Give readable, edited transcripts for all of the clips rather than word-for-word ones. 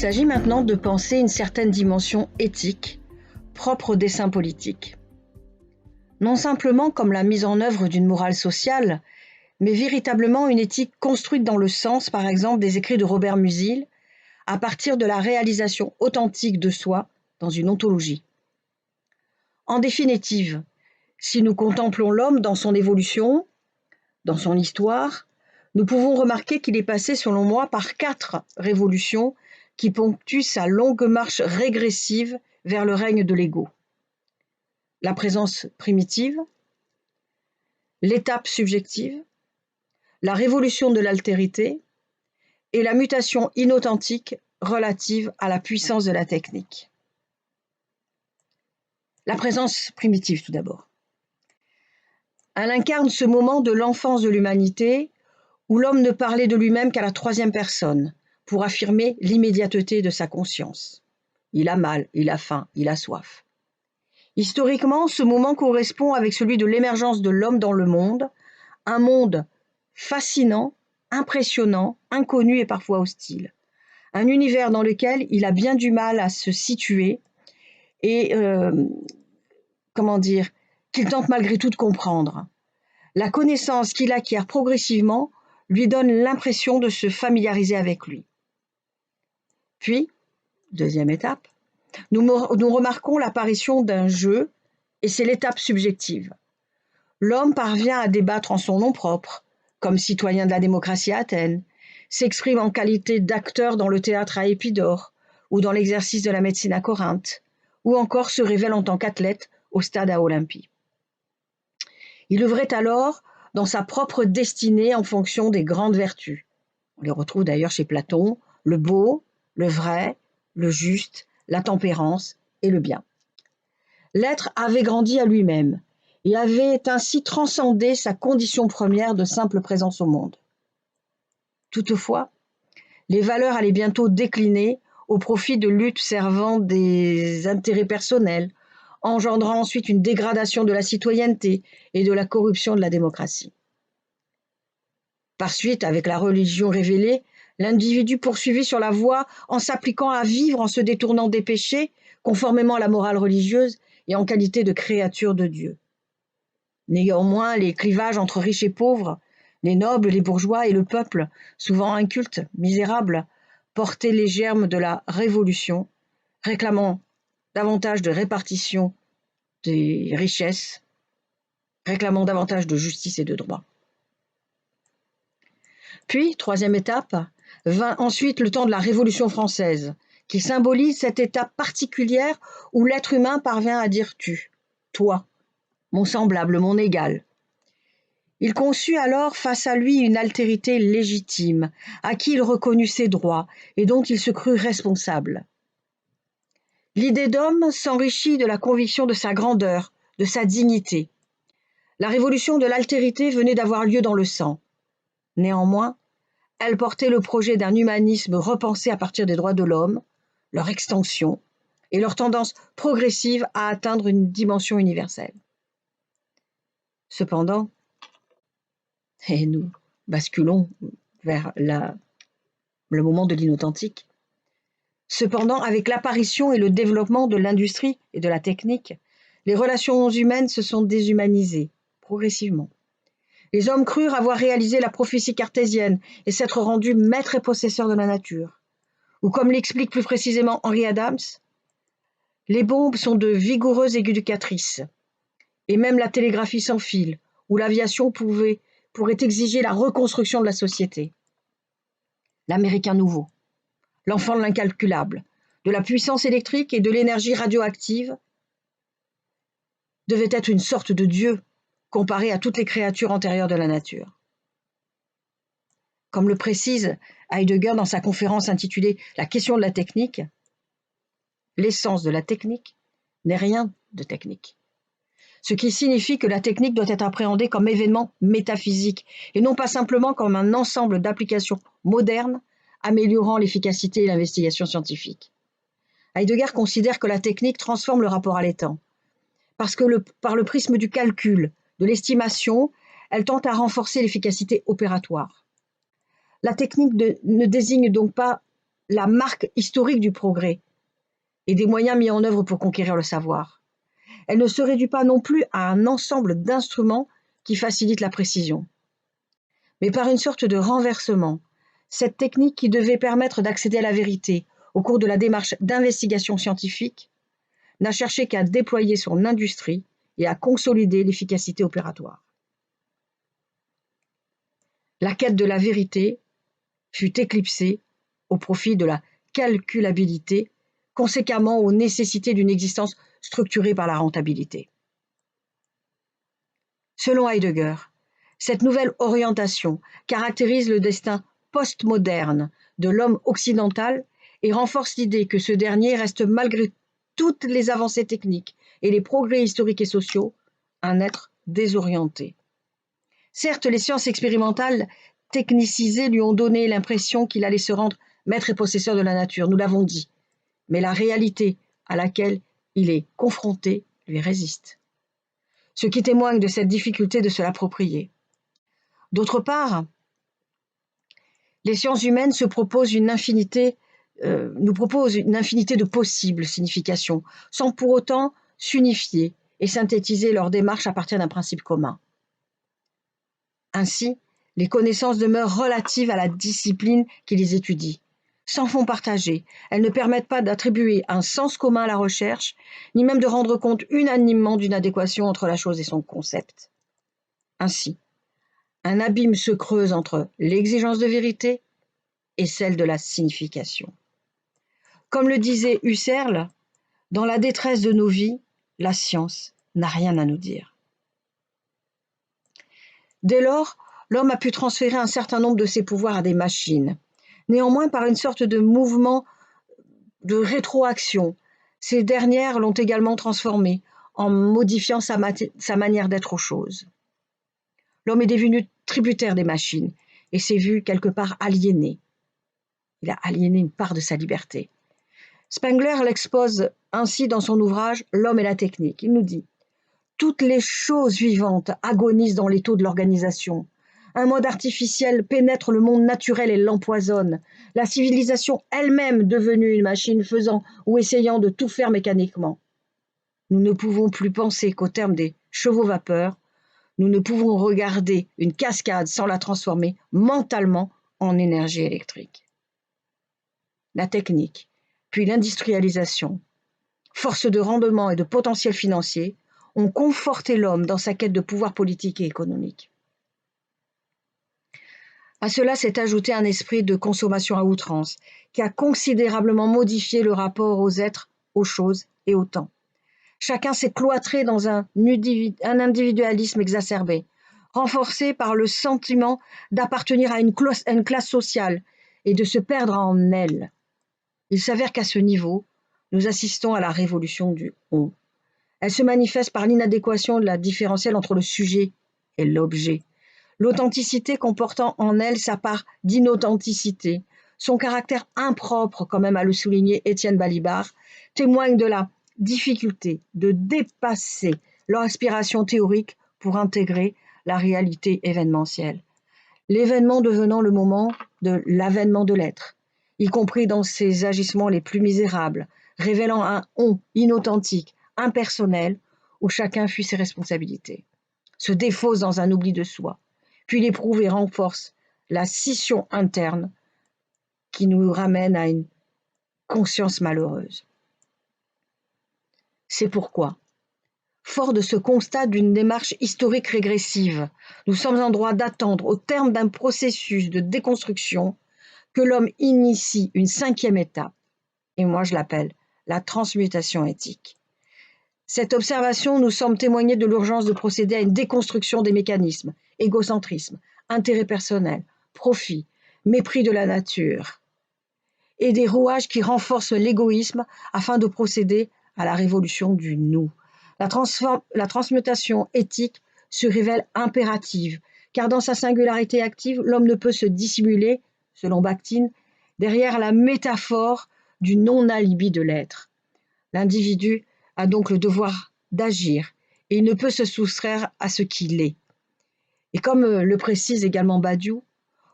s'agit maintenant de penser une certaine dimension éthique propre au dessin politique. Non simplement comme la mise en œuvre d'une morale sociale, mais véritablement une éthique construite dans le sens, par exemple, des écrits de Robert Musil, à partir de la réalisation authentique de soi dans une ontologie. En définitive, si nous contemplons l'homme dans son évolution, dans son histoire, nous pouvons remarquer qu'il est passé, selon moi, par 4 révolutions qui ponctuent sa longue marche régressive vers le règne de l'ego. La présence primitive, l'étape subjective, la révolution de l'altérité et la mutation inauthentique relative à la puissance de la technique. La présence primitive tout d'abord. Elle incarne ce moment de l'enfance de l'humanité où l'homme ne parlait de lui-même qu'à la 3e personne pour affirmer l'immédiateté de sa conscience. Il a mal, il a faim, il a soif. Historiquement, ce moment correspond avec celui de l'émergence de l'homme dans le monde, un monde fascinant, impressionnant, inconnu et parfois hostile. Un univers dans lequel il a bien du mal à se situer et, qu'il tente malgré tout de comprendre. La connaissance qu'il acquiert progressivement lui donne l'impression de se familiariser avec lui. Puis, 2e étape, nous remarquons l'apparition d'un jeu, et c'est l'étape subjective. L'homme parvient à débattre en son nom propre, comme citoyen de la démocratie à Athènes, s'exprime en qualité d'acteur dans le théâtre à Épidore, ou dans l'exercice de la médecine à Corinthe, ou encore se révèle en tant qu'athlète au stade à Olympie. Il œuvrait alors dans sa propre destinée en fonction des grandes vertus. On les retrouve d'ailleurs chez Platon, le beau, le vrai, le juste, la tempérance et le bien. L'être avait grandi à lui-même et avait ainsi transcendé sa condition première de simple présence au monde. Toutefois, les valeurs allaient bientôt décliner au profit de luttes servant des intérêts personnels, engendrant ensuite une dégradation de la citoyenneté et de la corruption de la démocratie. Par suite, avec la religion révélée, l'individu poursuivit sur la voie en s'appliquant à vivre en se détournant des péchés, conformément à la morale religieuse et en qualité de créature de Dieu. Néanmoins, les clivages entre riches et pauvres, les nobles, les bourgeois et le peuple, souvent inculte, misérable, portaient les germes de la Révolution, réclamant davantage de répartition des richesses, réclamant davantage de justice et de droit. Puis, 3e étape, vint ensuite le temps de la Révolution française, qui symbolise cette étape particulière où l'être humain parvient à dire « tu »,« toi », mon semblable, mon égal. Il conçut alors face à lui une altérité légitime, à qui il reconnut ses droits et dont il se crut responsable. L'idée d'homme s'enrichit de la conviction de sa grandeur, de sa dignité. La révolution de l'altérité venait d'avoir lieu dans le sang. Néanmoins, elle portait le projet d'un humanisme repensé à partir des droits de l'homme, leur extension et leur tendance progressive à atteindre une dimension universelle. Cependant, et nous basculons vers le moment de l'inauthentique, cependant, avec l'apparition et le développement de l'industrie et de la technique, les relations humaines se sont déshumanisées progressivement. Les hommes crurent avoir réalisé la prophétie cartésienne et s'être rendus maîtres et possesseurs de la nature. Ou comme l'explique plus précisément Henry Adams, les bombes sont de vigoureuses éducatrices, et même la télégraphie sans fil ou l'aviation pourrait exiger la reconstruction de la société. L'Américain nouveau, l'enfant de l'incalculable, de la puissance électrique et de l'énergie radioactive, devait être une sorte de Dieu comparé à toutes les créatures antérieures de la nature. Comme le précise Heidegger dans sa conférence intitulée « La question de la technique », l'essence de la technique n'est rien de technique. Ce qui signifie que la technique doit être appréhendée comme événement métaphysique et non pas simplement comme un ensemble d'applications modernes améliorant l'efficacité et l'investigation scientifique. Heidegger considère que la technique transforme le rapport à l'étang, parce que par le prisme du calcul, de l'estimation, elle tente à renforcer l'efficacité opératoire. La technique ne désigne donc pas la marque historique du progrès et des moyens mis en œuvre pour conquérir le savoir. Elle ne se réduit pas non plus à un ensemble d'instruments qui facilitent la précision. Mais par une sorte de renversement, cette technique qui devait permettre d'accéder à la vérité au cours de la démarche d'investigation scientifique n'a cherché qu'à déployer son industrie et à consolider l'efficacité opératoire. La quête de la vérité fut éclipsée au profit de la calculabilité, conséquemment aux nécessités d'une existence structurée par la rentabilité. Selon Heidegger, cette nouvelle orientation caractérise le destin postmoderne de l'homme occidental et renforce l'idée que ce dernier reste malgré toutes les avancées techniques et les progrès historiques et sociaux un être désorienté. Certes, les sciences expérimentales technicisées lui ont donné l'impression qu'il allait se rendre maître et possesseur de la nature, nous l'avons dit, mais la réalité à laquelle il est confronté lui résiste, ce qui témoigne de cette difficulté de se l'approprier. D'autre part, les sciences humaines nous proposent une infinité de possibles significations, sans pour autant s'unifier et synthétiser leur démarche à partir d'un principe commun. Ainsi, les connaissances demeurent relatives à la discipline qui les étudie. Sans fond partagé, elles ne permettent pas d'attribuer un sens commun à la recherche, ni même de rendre compte unanimement d'une adéquation entre la chose et son concept. Ainsi, un abîme se creuse entre l'exigence de vérité et celle de la signification. Comme le disait Husserl, dans la détresse de nos vies, la science n'a rien à nous dire. Dès lors, l'homme a pu transférer un certain nombre de ses pouvoirs à des machines. Néanmoins, par une sorte de mouvement de rétroaction, ces dernières l'ont également transformé en modifiant sa manière d'être aux choses. L'homme est devenu tributaire des machines et s'est vu quelque part aliéné. Il a aliéné une part de sa liberté. Spengler l'expose ainsi dans son ouvrage « L'homme et la technique ». Il nous dit « Toutes les choses vivantes agonisent dans l'étau de l'organisation. Un mode artificiel pénètre le monde naturel et l'empoisonne. La civilisation elle-même devenue une machine faisant ou essayant de tout faire mécaniquement. Nous ne pouvons plus penser qu'au terme des chevaux-vapeurs. Nous ne pouvons regarder une cascade sans la transformer mentalement en énergie électrique. » La technique, puis l'industrialisation, force de rendement et de potentiel financier, ont conforté l'homme dans sa quête de pouvoir politique et économique. À cela s'est ajouté un esprit de consommation à outrance qui a considérablement modifié le rapport aux êtres, aux choses et au temps. Chacun s'est cloîtré dans un individualisme exacerbé, renforcé par le sentiment d'appartenir à une classe sociale et de se perdre en elle. Il s'avère qu'à ce niveau, nous assistons à la révolution du « on ». Elle se manifeste par l'inadéquation de la différentielle entre le sujet et l'objet. L'authenticité comportant en elle sa part d'inauthenticité, son caractère impropre, comme même à le souligner Étienne Balibar, témoigne de la difficulté de dépasser leur aspiration théorique pour intégrer la réalité événementielle. L'événement devenant le moment de l'avènement de l'être, y compris dans ses agissements les plus misérables, révélant un « on » inauthentique, impersonnel, où chacun fuit ses responsabilités, se défausse dans un oubli de soi, puis l'éprouve et renforce la scission interne qui nous ramène à une conscience malheureuse. C'est pourquoi, fort de ce constat d'une démarche historique régressive, nous sommes en droit d'attendre, au terme d'un processus de déconstruction, que l'homme initie une 5e étape, et moi je l'appelle la transmutation éthique. Cette observation nous semble témoigner de l'urgence de procéder à une déconstruction des mécanismes, égocentrisme, intérêt personnel, profit, mépris de la nature, et des rouages qui renforcent l'égoïsme afin de procéder à la révolution du nous. La transmutation éthique se révèle impérative, car dans sa singularité active, l'homme ne peut se dissimuler, selon Bakhtin, derrière la métaphore du non-alibi de l'être. L'individu a donc le devoir d'agir et il ne peut se soustraire à ce qu'il est. Et comme le précise également Badiou,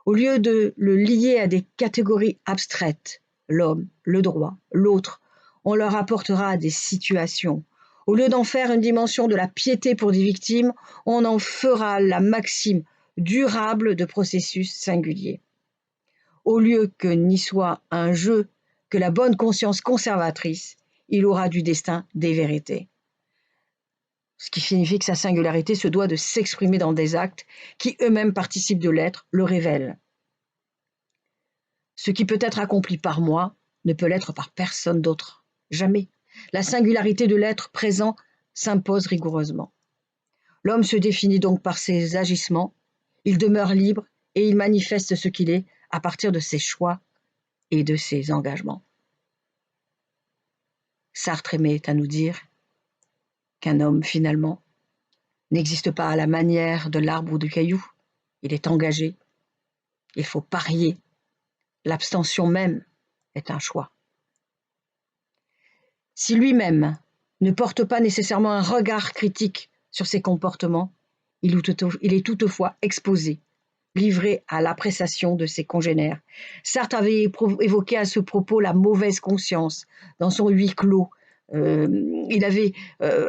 au lieu de le lier à des catégories abstraites, l'homme, le droit, l'autre, on leur apportera des situations. Au lieu d'en faire une dimension de la piété pour des victimes, on en fera la maxime durable de processus singuliers. Au lieu que n'y soit un jeu que la bonne conscience conservatrice, il aura du destin des vérités. Ce qui signifie que sa singularité se doit de s'exprimer dans des actes qui eux-mêmes participent de l'être, le révèlent. Ce qui peut être accompli par moi ne peut l'être par personne d'autre. Jamais. La singularité de l'être présent s'impose rigoureusement. L'homme se définit donc par ses agissements, il demeure libre et il manifeste ce qu'il est à partir de ses choix et de ses engagements. Sartre aimait à nous dire qu'un homme, finalement, n'existe pas à la manière de l'arbre ou du caillou. Il est engagé. Il faut parier. L'abstention même est un choix. Si lui-même ne porte pas nécessairement un regard critique sur ses comportements, il est toutefois exposé, livré à l'appréciation de ses congénères. Sartre avait évoqué à ce propos la mauvaise conscience dans son huis clos. Il avait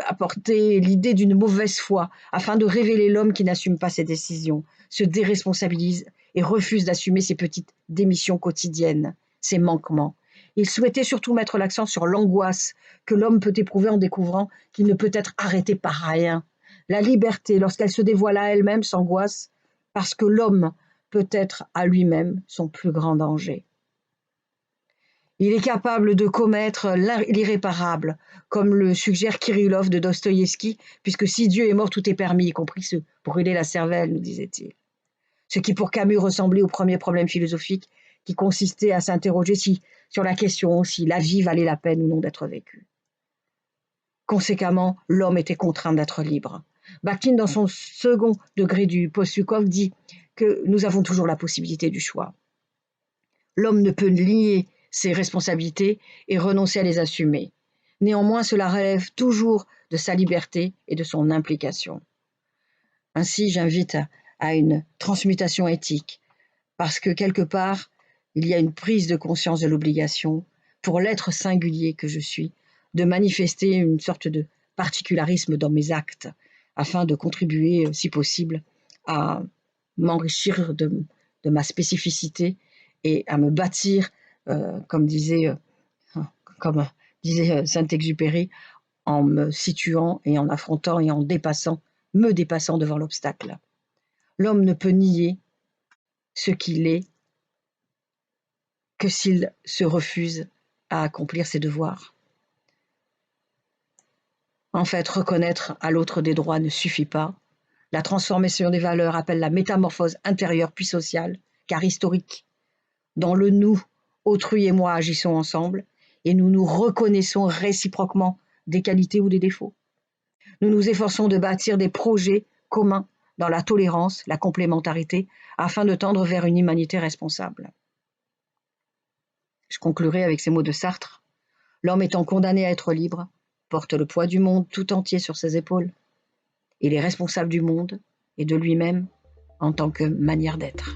apporté l'idée d'une mauvaise foi afin de révéler l'homme qui n'assume pas ses décisions, se déresponsabilise et refuse d'assumer ses petites démissions quotidiennes, ses manquements. Il souhaitait surtout mettre l'accent sur l'angoisse que l'homme peut éprouver en découvrant qu'il ne peut être arrêté par rien. La liberté, lorsqu'elle se dévoile à elle-même, s'angoisse parce que l'homme peut être à lui-même son plus grand danger. Il est capable de commettre l'irréparable, comme le suggère Kirillov de Dostoïevski, puisque si Dieu est mort, tout est permis, y compris se brûler la cervelle, nous disait-il. Ce qui pour Camus ressemblait au premier problème philosophique, qui consistait à s'interroger sur la question si la vie valait la peine ou non d'être vécue. Conséquemment, l'homme était contraint d'être libre. Bakhtin, dans son second degré du Post-Sukov, dit que nous avons toujours la possibilité du choix. L'homme ne peut nier ses responsabilités et renoncer à les assumer. Néanmoins, cela relève toujours de sa liberté et de son implication. Ainsi, j'invite à une transmutation éthique, parce que quelque part, il y a une prise de conscience de l'obligation, pour l'être singulier que je suis, de manifester une sorte de particularisme dans mes actes, afin de contribuer, si possible, à m'enrichir de ma spécificité et à me bâtir, comme disait Saint-Exupéry, en me situant et en affrontant et en me dépassant devant l'obstacle. L'homme ne peut nier ce qu'il est que s'il se refuse à accomplir ses devoirs. En fait, reconnaître à l'autre des droits ne suffit pas. La transformation des valeurs appelle la métamorphose intérieure puis sociale, car historique. Dans le nous, autrui et moi agissons ensemble, et nous nous reconnaissons réciproquement des qualités ou des défauts. Nous nous efforçons de bâtir des projets communs dans la tolérance, la complémentarité, afin de tendre vers une humanité responsable. Je conclurai avec ces mots de Sartre. L'homme étant condamné à être libre, porte le poids du monde tout entier sur ses épaules. Il est responsable du monde et de lui-même en tant que manière d'être.